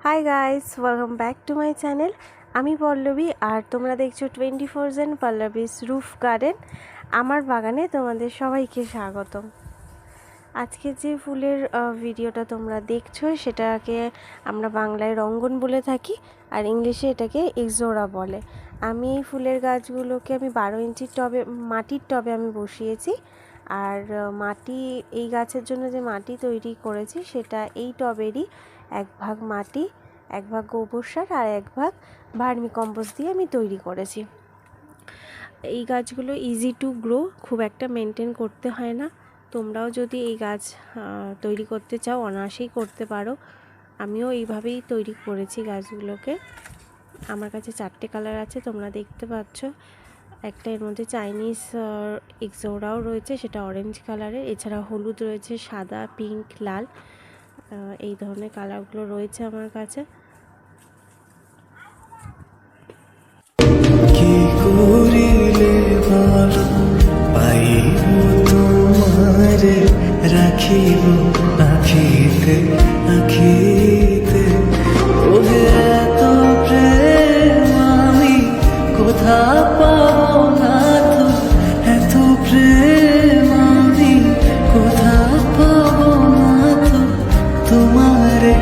Hi guys, welcome back to my channel. আমি পল্লবী আর তোমরা দেখছো 24/7 পল্লবীস রুফ গার্ডেন। আমার বাগানে তোমাদের সবাইকে স্বাগতম। আজকে যে ফুলের ভিডিওটা তোমরা দেখছো সেটাকে আমরা বাংলায় রঙ্গন বলে থাকি আর ইংলিশে এটাকে ইক্সোরা বলে। আমি এই ফুলের গাছগুলোকে আমি 12 ইঞ্চির টবে, মাটির টবে আমি বসিয়েছি। আর মাটি, এই গাছের জন্য যে মাটি তৈরি করেছি সেটা এই টবেরই 1 ভাগ মাটি, 1 ভাগ গোবর সার আর 1 ভাগ ভার্মি কম্পোস্ট দিয়ে আমি তৈরি করেছি। এই গাছগুলো ইজি টু গ্রো, খুব একটা মেনটেন করতে হয় না। তোমরাও যদি এই গাছ তৈরি করতে চাও অনায়াসেই করতে পারো। আমিও এইভাবেই তৈরি করেছি গাছগুলোকে। আমার কাছে 4টে কালার আছে, তোমরা দেখতে পাচ্ছ। একটা এর মধ্যে চাইনিজ ইক্সোরাও রয়েছে, সেটা অরেঞ্জ কালারের। এছাড়া হলুদ রয়েছে, সাদা, পিঙ্ক, লাল, এই ধরনের কালারগুলো রয়েছে আমার কাছে। কি করিলে ভালো পাইব তোমারে, রাখিব আখিতে আখিতে। ওহে এত প্রেম আমি কোথা পাবো না তো, এত প্রেম আমি কোথা পাবো না তো, তোমারে